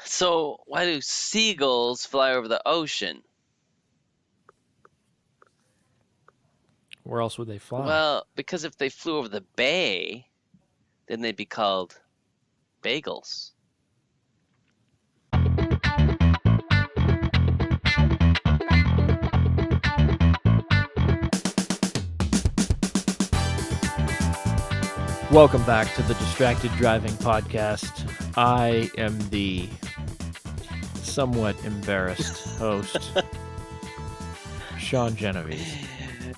So why do seagulls fly over the ocean? Where else would they fly? Well, because if they flew over the bay, then they'd be called bagels. Welcome back to the Distracted Driving Podcast. I am the somewhat embarrassed host, Sean Genovese.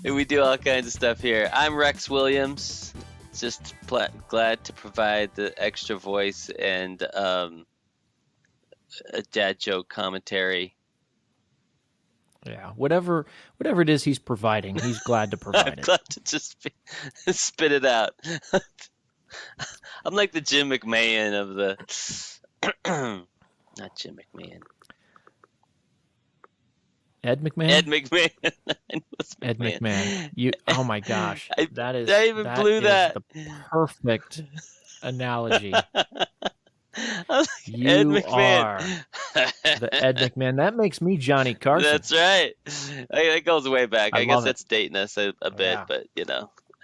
We do all kinds of stuff here. I'm Rex Williams. Just glad to provide the extra voice and a dad joke commentary. Yeah, whatever it is he's providing, he's glad to provide I'm it. glad to just spit it out. I'm like the Jim McMahon of the... Not Jim McMahon. Ed McMahon? Ed McMahon. Ed McMahon. Oh my gosh. I blew that. The perfect analogy. Like You are the Ed McMahon. That makes me Johnny Carson. That's right. That goes way back. I guess that's dating us a bit, yeah. But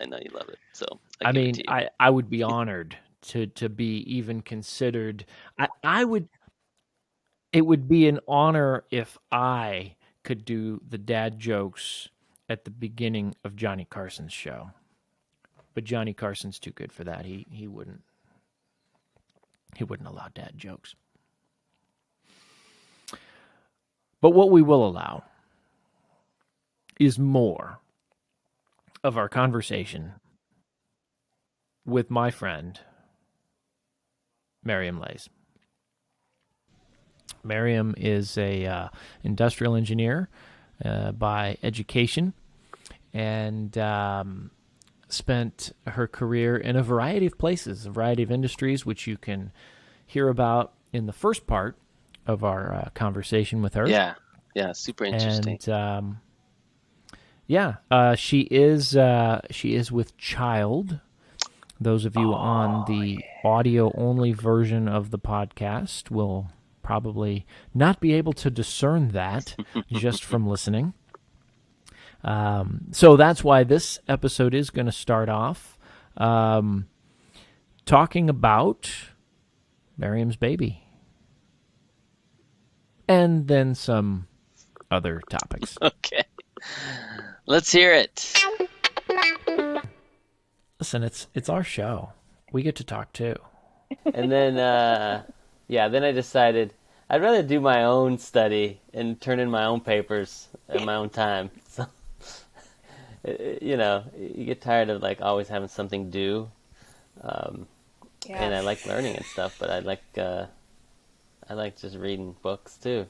I know you love it. So I would be honored to be even considered. It would be an honor if I could do the dad jokes at the beginning of Johnny Carson's show. But Johnny Carson's too good for that. He wouldn't allow dad jokes. But what we will allow is more of our conversation with my friend, Mariam Laes. Mariam is a industrial engineer by education and spent her career in a variety of places, a variety of industries, which you can hear about in the first part of our conversation with her. Yeah, super interesting. And she is with child. Those of you on the audio-only version of the podcast will probably not be able to discern that just from listening. So that's why this episode is going to start off talking about Mariam's baby. And then some other topics. Okay. Let's hear it. Listen, it's our show. We get to talk too. And then, then I decided I'd rather do my own study and turn in my own papers at my own time. So, you get tired of like always having something due. And I like learning and stuff, but I like just reading books too,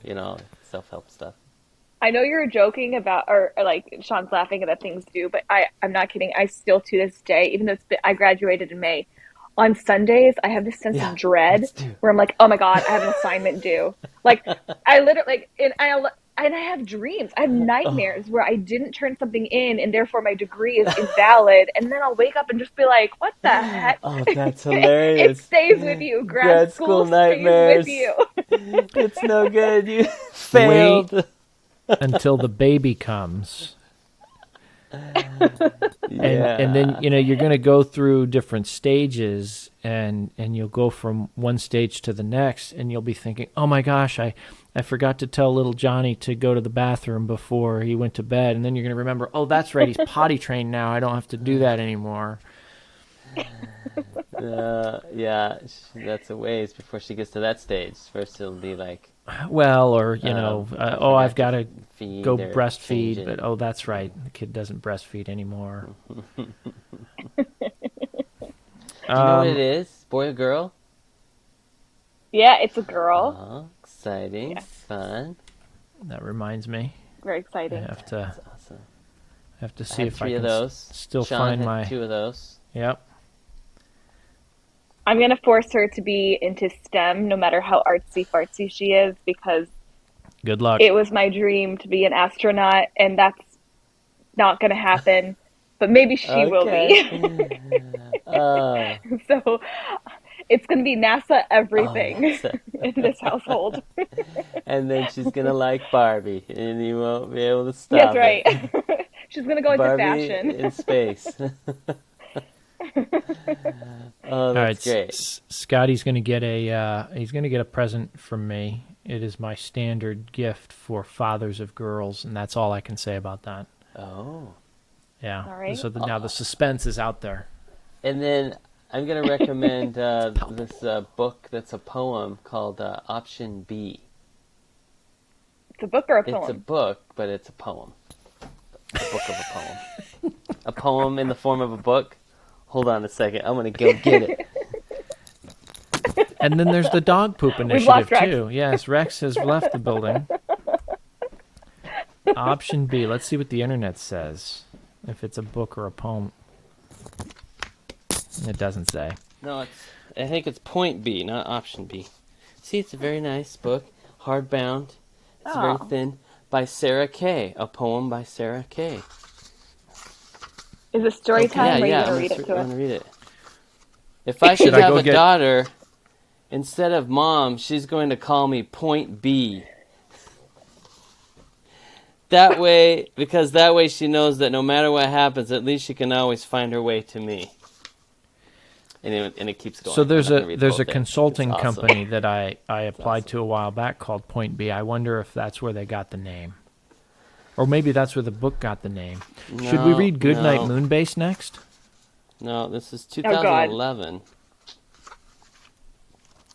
self-help stuff. I know you're joking about, or like Sean's laughing at that things do, but I'm not kidding. I still, to this day, even though I graduated in May, on Sundays, I have this sense of dread where I'm like, oh my God, I have an assignment due. Like, I literally, and I have dreams. I have nightmares where I didn't turn something in and therefore my degree is invalid. And then I'll wake up and just be like, what the heck? Oh, that's hilarious. It stays with you. Grad school nightmares. Stays with you. It's no good. You failed. Wait until the baby comes. And then, you're going to go through different stages and you'll go from one stage to the next and you'll be thinking, oh my gosh, I forgot to tell little Johnny to go to the bathroom before he went to bed. And then you're going to remember, oh, that's right, he's potty trained now. I don't have to do that anymore. That's a ways before she gets to that stage. First it'll be like, well, or, I've got to go breastfeed, but, oh, that's right, the kid doesn't breastfeed anymore. Do you know what it is? Boy or girl? Yeah, it's a girl. Oh, exciting. Yeah. Fun. That reminds me. Very exciting. I have to, That's awesome. I have to see if I can still Sean find had my... 2 of those. Yep. I'm going to force her to be into STEM no matter how artsy-fartsy she is because good luck. It was my dream to be an astronaut, and that's not going to happen, but maybe she will be. So It's going to be NASA Oh, everything NASA. in this household. And then she's gonna like Barbie, and you won't be able to That's stop right. it. She's going to go into Barbie fashion. in space. Oh, All that's right, great. Scotty's going to get a present from me. It is my standard gift for fathers of girls, and that's all I can say about that. Oh. Yeah. All right. So now the suspense is out there. And then I'm gonna recommend this book that's a poem called Option B. It's a book or a It's a poem? book, but it's a poem. A book of a poem. A poem in the form of a book. Hold on a second. I'm gonna go get it. And then there's the dog poop We've lost initiative Rex. too. Yes, Rex has left the building. Option B. Let's see what the internet says. If it's a book or a poem. It doesn't say. No, I think it's point B, not option B. See, it's a very nice book, hardbound. It's very Oh. thin, by Sarah Kay. A poem by Sarah Kay. Is it story time or are you I'm going to read it to gonna us? read it. If I should I have go a get- daughter, instead of mom, she's going to call me Point B. Because that way she knows that no matter what happens, at least she can always find her way to me. And it keeps going. So there's I'm not gonna read the there's whole a thing. consulting It's awesome. company that I applied awesome. to a while back called Point B. I wonder if that's where they got the name. Or maybe that's where the book got the name. Should we No, read Goodnight no. Moonbase next? No, this is Oh, God. 2011.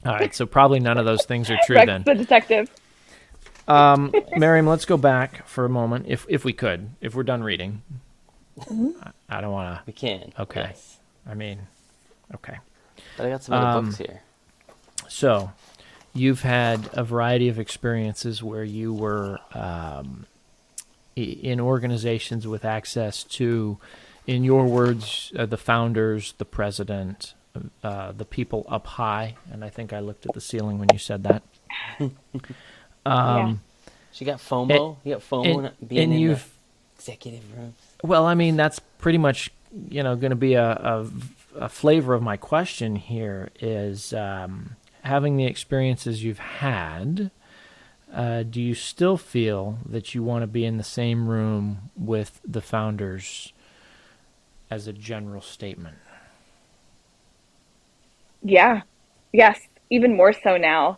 All right, so probably none of those things are true Rex then. the detective. Mariam, let's go back for a moment, if we could, if we're done reading. I don't want We can. Okay. Yes. to. I mean, okay. But I got some other books here. So, you've had a variety of experiences where you were in organizations with access to, in your words, the founders, the president, the people up high. And I think I looked at the ceiling when you said that. Yeah. She got FOMO. You got FOMO not being in the executive room. Well, I mean, that's pretty much, going to be a flavor of my question here is having the experiences you've had, do you still feel that you want to be in the same room with the founders as a general statement? Yeah. Yes. Even more so now.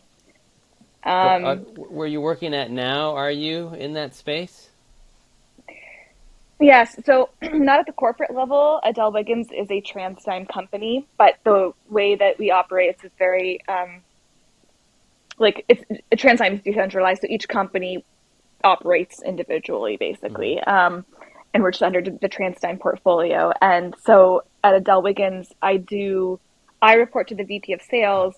Where you're working at now, are you in that space? Yes. So, not at the corporate level. Adele Wiggins is a TransDigm company, but the way that we operate is very, it's TransDigm is decentralized. So each company operates individually, basically. And we're just under the TransDigm portfolio. And so at Adele Wiggins, I report to the VP of sales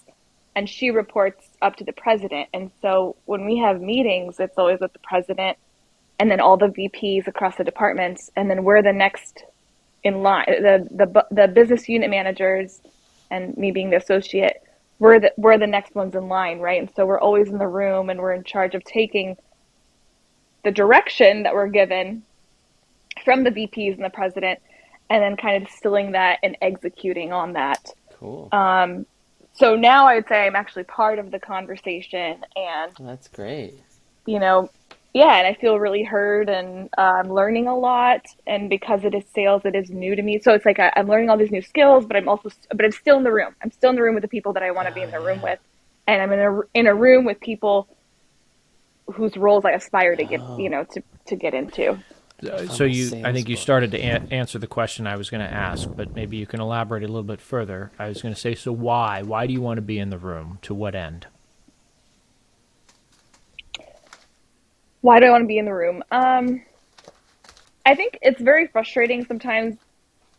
and she reports up to the president. And so when we have meetings, it's always with the president and then all the VPs across the departments. And then we're the next in line, the business unit managers and me being the associate, we're the next ones in line, right? And so we're always in the room and we're in charge of taking the direction that we're given from the VPs and the president, and then kind of distilling that and executing on that. Cool. So now I would say I'm actually part of the conversation, and That's great. Yeah, and I feel really heard, and I'm learning a lot. And because it is sales, it is new to me. So it's like I'm learning all these new skills, but I'm still in the room. I'm still in the room with the people that I want to be in the room with, and I'm in a room with people whose roles I aspire to get, to get into. So I think you started to answer the question I was going to ask, but maybe you can elaborate a little bit further. I was going to say, so why? Why do you want to be in the room? To what end? Why do I want to be in the room? I think it's very frustrating sometimes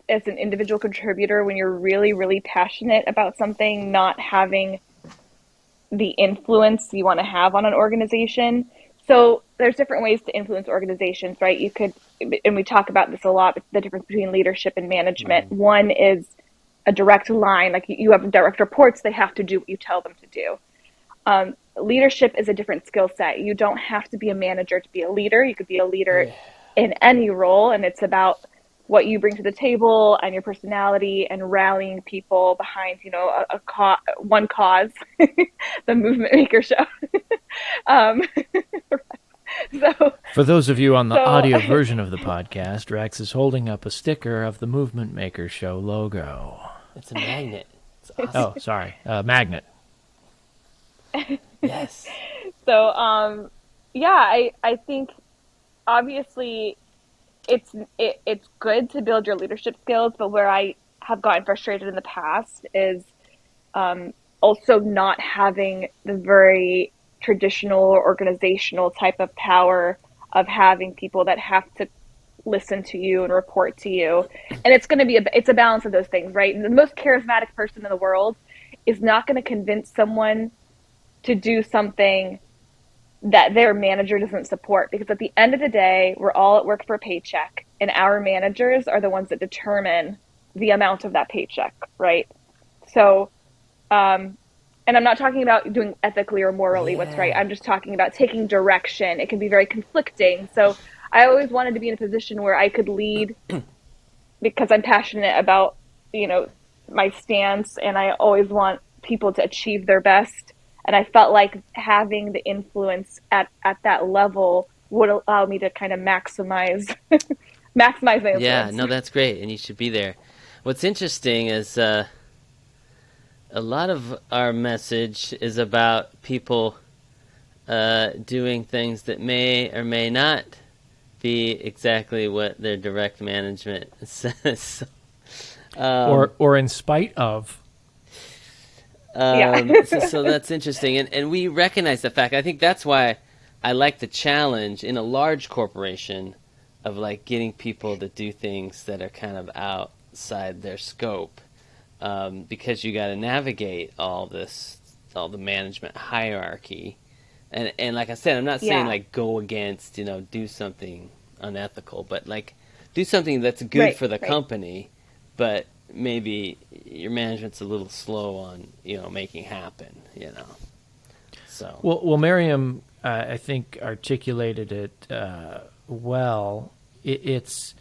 as an individual contributor when you're really, really passionate about something, not having the influence you want to have on an organization. So there's different ways to influence organizations, right? You could, and we talk about this a lot, the difference between leadership and management. Mm-hmm. One is a direct line, like you have direct reports, they have to do what you tell them to do. Leadership is a different skill set. You don't have to be a manager to be a leader. You could be a leader in any role, and it's about what you bring to the table and your personality and rallying people behind, one cause, the Movement Maker Show. um, so, For those of you on the so audio version of the podcast, Rex is holding up a sticker of the Movement Maker Show logo. It's a magnet. It's awesome. Oh, sorry. Magnet. Yes. So, I think obviously it's good to build your leadership skills, but where I have gotten frustrated in the past is also not having the very traditional organizational type of power of having people that have to listen to you and report to you. And it's going to be it's a balance of those things, right? And the most charismatic person in the world is not going to convince someone to do something that their manager doesn't support, because at the end of the day, we're all at work for a paycheck, and our managers are the ones that determine the amount of that paycheck, right? So, and I'm not talking about doing ethically or morally what's right. I'm just talking about taking direction. It can be very conflicting. So I always wanted to be in a position where I could lead because I'm passionate about, my stance, and I always want people to achieve their best. And I felt like having the influence at that level would allow me to kind of maximize my influence. Yeah, no, that's great, and you should be there. What's interesting is a lot of our message is about people doing things that may or may not be exactly what their direct management says. Or in spite of. So that's interesting, and we recognize the fact. I think that's why I like the challenge in a large corporation of like getting people to do things that are kind of outside their scope, because you got to navigate all the management hierarchy, and like I said, I'm not saying like go against, do something unethical, but like do something that's good for the company, but maybe your management's a little slow on, making happen, So Well, Mariam, I think articulated it well. There's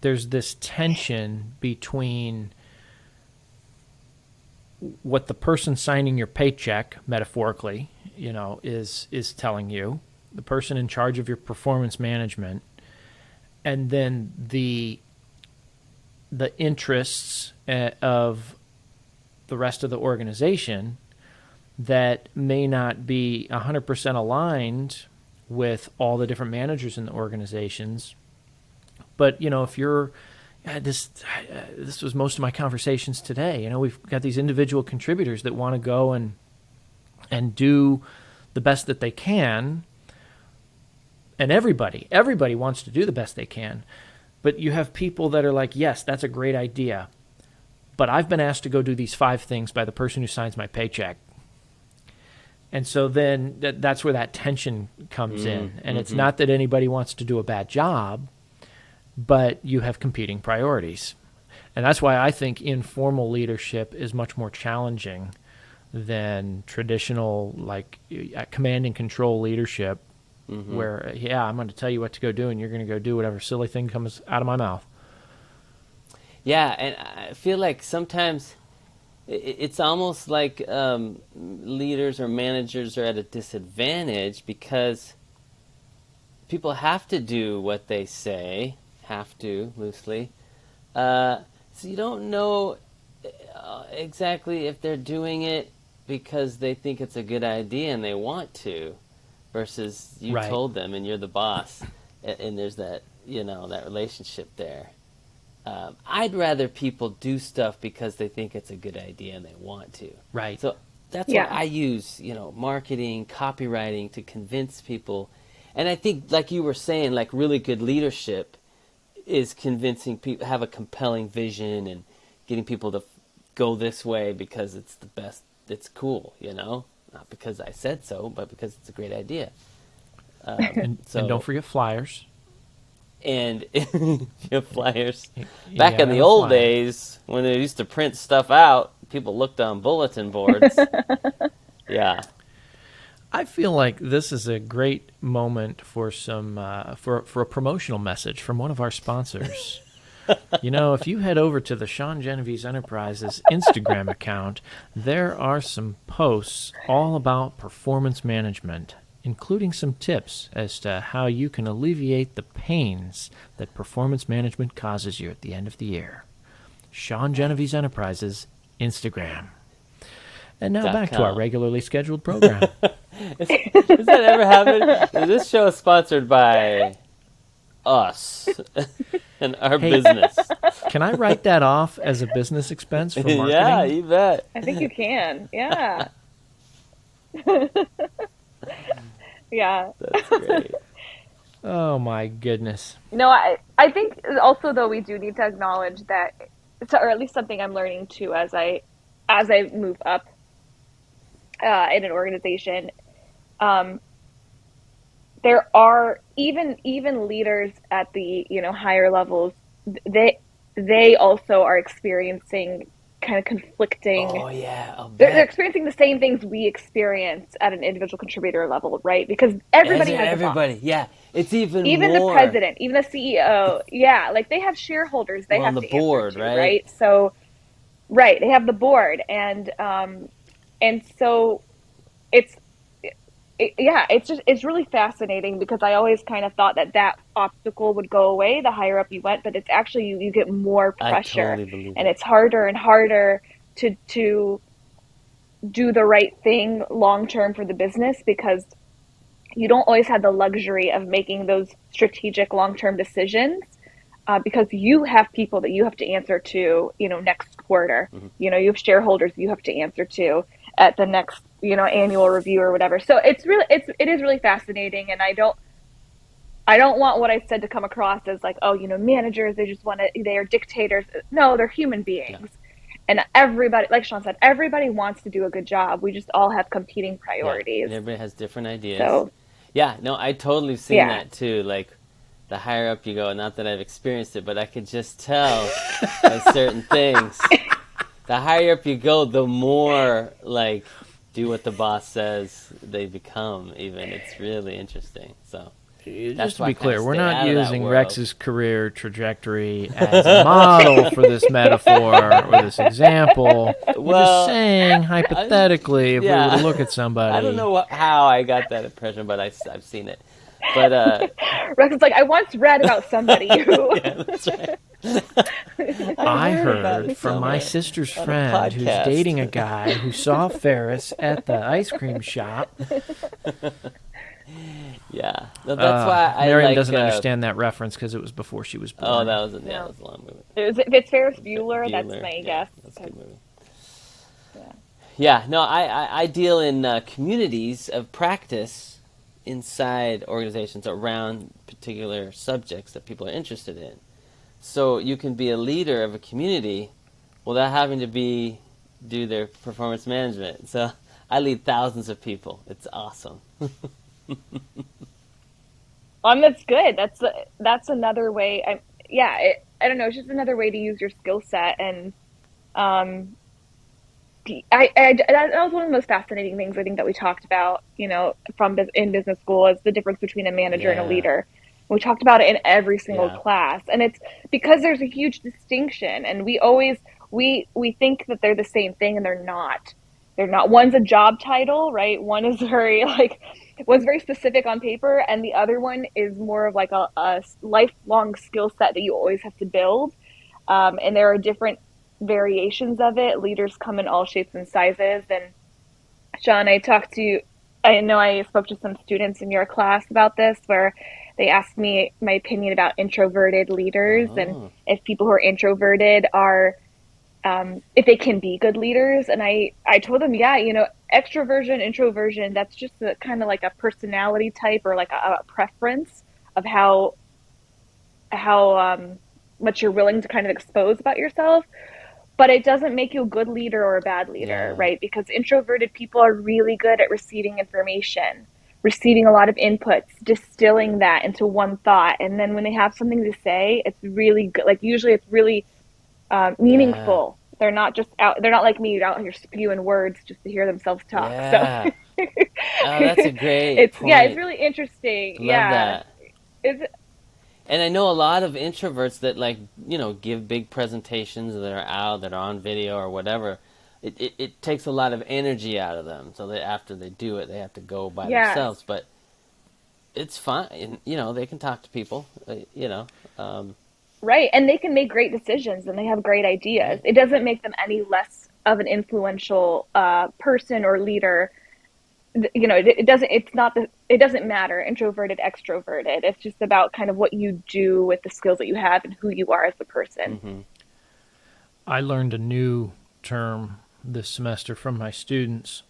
this tension between what the person signing your paycheck, metaphorically, is telling you, the person in charge of your performance management, and then the interests of the rest of the organization that may not be 100% aligned with all the different managers in the organizations. But, if you're, this was most of my conversations today. We've got these individual contributors that want to go and do the best that they can. And everybody wants to do the best they can. But you have people that are like, yes, that's a great idea, but I've been asked to go do these 5 things by the person who signs my paycheck. And so then that's where that tension comes in. And it's not that anybody wants to do a bad job, but you have competing priorities. And that's why I think informal leadership is much more challenging than traditional, like, command and control leadership, where, I'm going to tell you what to go do, and you're going to go do whatever silly thing comes out of my mouth. Yeah, and I feel like sometimes it's almost like leaders or managers are at a disadvantage because people have to do what they say, loosely. So you don't know exactly if they're doing it because they think it's a good idea and they want to, versus you told them and you're the boss, and there's that, that relationship there. I'd rather people do stuff because they think it's a good idea and they want to. Right. So that's why I use, marketing, copywriting to convince people. And I think, like you were saying, like really good leadership is convincing people, have a compelling vision and getting people to go this way because it's the best, it's cool, Not because I said so, but because it's a great idea. And don't forget flyers. And flyers. Back in the old days, when they used to print stuff out, people looked on bulletin boards. Yeah. I feel like this is a great moment for some for a promotional message from one of our sponsors. If you head over to the Sean Genovese Enterprises Instagram account, there are some posts all about performance management, including some tips as to how you can alleviate the pains that performance management causes you at the end of the year. Sean Genovese Enterprises Instagram. And now back to our regularly scheduled program. Does that ever happen? This show is sponsored by us and our business. Can I write that off as a business expense for marketing? Yeah, you bet. I think you can. Yeah. Yeah. That's great. Oh my goodness. No, I think also though we do need to acknowledge that, or at least something I'm learning too as I move up in an organization. There are even leaders at the higher levels. They also are experiencing kind of conflicting. Oh yeah, they're experiencing the same things we experience at an individual contributor level, right? Because everybody has everybody. Yeah, it's even the president, even the CEO. Yeah, like they have shareholders. They have on the to board, answer to, right? right? So, right, they have the board, and so it's really fascinating because I always kind of thought that obstacle would go away the higher up you went, but it's actually you get more pressure, I totally believe and it. it's harder and harder to do the right thing long term for the business because you don't always have the luxury of making those strategic long term decisions because you have people that you have to answer to, next quarter. Mm-hmm. You have shareholders you have to answer to at the next, annual review or whatever. So it is really fascinating, and I don't want what I said to come across as like, oh, managers, they are dictators. No, they're human beings. Yeah. And everybody, like Sean said, everybody wants to do a good job. We just all have competing priorities. Yeah, and everybody has different ideas. So, yeah, no, I totally seen that too. Like, the higher up you go, not that I've experienced it, but I could just tell by certain things. The higher up you go, the more, like, do what the boss says they become, even. It's really interesting, so. Just to be clear, we're not using Rex's career trajectory as a model for this metaphor or this example. We're just saying, hypothetically, if we were to look at somebody. I don't know how I got that impression, but I've seen it. But Rex is like, I once read about somebody who. Yeah, that's right. I heard from my sister's friend who's dating a guy who saw Ferris at the ice cream shop. Yeah, no, that's why Mariam doesn't understand that reference because it was before she was born. Oh, that was a long movie. If it's Ferris Bueller, that's my guess. That's a good movie. Yeah, no, I deal in communities of practice inside organizations around particular subjects that people are interested in. So you can be a leader of a community without having to do their performance management. So I lead thousands of people. It's awesome. That's good. That's another way. I don't know. It's just another way to use your skill set, and that was one of the most fascinating things I think that we talked about. In business school is the difference between a manager and a leader. We talked about it in every single class, and it's because there's a huge distinction, and we think that they're the same thing, and they're not. They're not. One's a job title, right? One is one's very specific on paper, and the other one is more of like a lifelong skill set that you always have to build. And there are different variations of it. Leaders come in all shapes and sizes. And Sean, I know I spoke to some students in your class about this, where they asked me my opinion about introverted leaders and if people who are introverted are if they can be good leaders. And I told them, extroversion, introversion, that's just kind of like a personality type or like a preference of how much you're willing to kind of expose about yourself. But it doesn't make you a good leader or a bad leader, right? Because introverted people are really good at receiving information, receiving a lot of inputs, distilling that into one thought. And then when they have something to say, it's really good. Like usually it's really meaningful. They're not like me out here spewing words just to hear themselves talk. Yeah. So that's a great point. Yeah, it's really interesting. Love that. And I know a lot of introverts that like, give big presentations that are out, that are on video or whatever. It takes a lot of energy out of them. So that after they do it, they have to go by Yes. themselves. But it's fine. And, they can talk to people, Um, Right. And they can make great decisions and they have great ideas. right. It doesn't make them any less of an influential person or leader. It doesn't, it's not the, it doesn't matter, introverted, extroverted. It's just about kind of what you do with the skills that you have and who you are as a person. Mm-hmm. I learned a new term this semester from my students,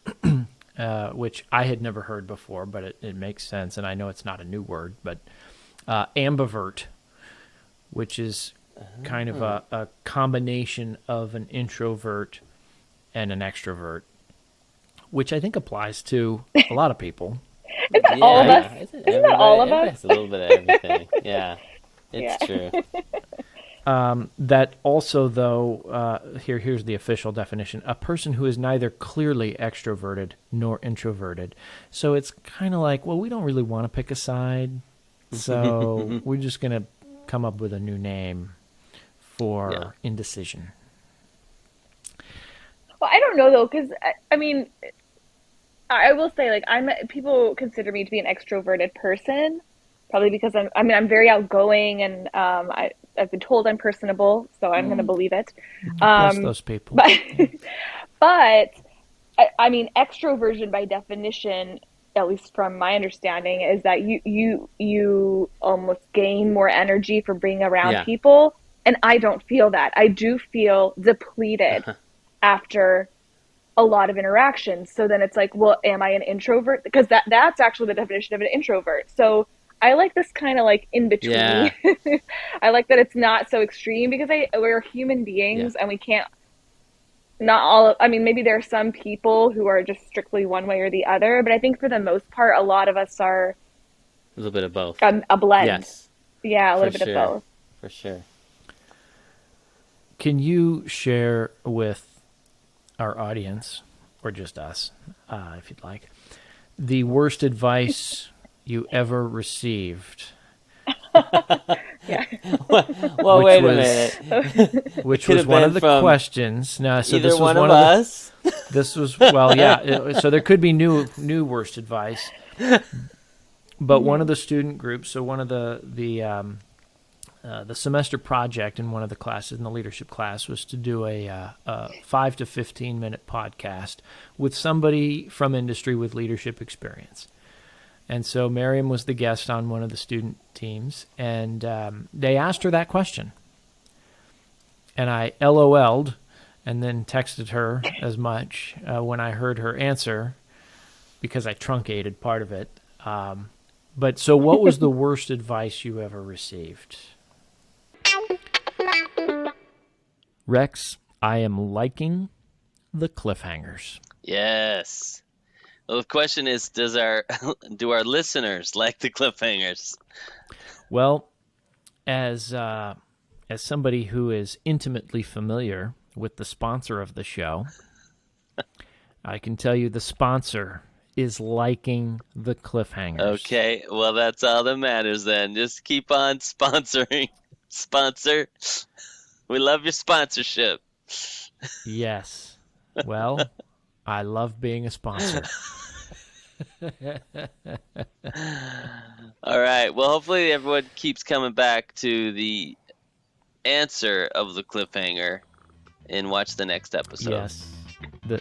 which I had never heard before, but it makes sense, and I know it's not a new word, but ambivert, which is kind of a combination of an introvert and an extrovert, which I think applies to a lot of people. Isn't that all of us? Isn't Isn't that all of everybody us? has a little bit of everything. Yeah, Yeah. it's true. That also, though, here's the official definition: a person who is neither clearly extroverted nor introverted. So it's kind of like, well, we don't really want to pick a side, so we're just going to come up with a new name for indecision. Well, I don't know though, because I mean, I will say like people consider me to be an extroverted person, probably because I'm very outgoing and I've been told I'm personable, so I'm going to believe it. Bless those people. But but I mean, extroversion by definition, at least from my understanding, is that you almost gain more energy from being around Yeah. people, and I don't feel that. I do feel depleted after a lot of interactions. So then it's like, well, am I an introvert? Because that's actually the definition of an introvert. So I like this kind of like in between. Yeah. I like that it's not so extreme because we're human beings and we can't, not all, I mean, maybe there are some people who are just strictly one way or the other, but I think for the most part, a lot of us are A little bit of both. a blend. Yes, Yeah, a little for bit sure. of both. For sure. Can you share with our audience, or just us, if you'd like, the worst advice you ever received? Yeah. Well, Which wait a was- minute. Which Could was have one been of the from questions. No, so Either this was one of the, us. this was, well, yeah. So there could be new worst advice, but one of the student groups. So one of the semester project in one of the classes in the leadership class was to do a 5 to 15-minute podcast with somebody from industry with leadership experience. And so Mariam was the guest on one of the student teams, and they asked her that question. And I LOL'd and then texted her as much when I heard her answer because I truncated part of it. But so what was the worst advice you ever received? Rex, I am liking the cliffhangers. Yes. Well, the question is, do our listeners like the cliffhangers? Well, as somebody who is intimately familiar with the sponsor of the show, I can tell you the sponsor is liking the cliffhangers. Okay, well, that's all that matters then. Just keep on sponsoring. Sponsor. We love your sponsorship. Yes. Well, I love being a sponsor. All right. Well, hopefully everyone keeps coming back to the answer of the cliffhanger and watch the next episode. Yes.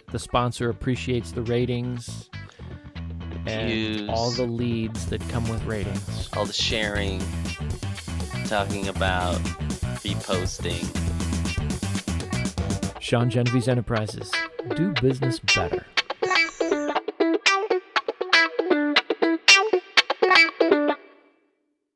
The sponsor appreciates the ratings and Views. all the leads that come with ratings. All the sharing, talking about, reposting. Sean Genevieve's Enterprises. Do business better.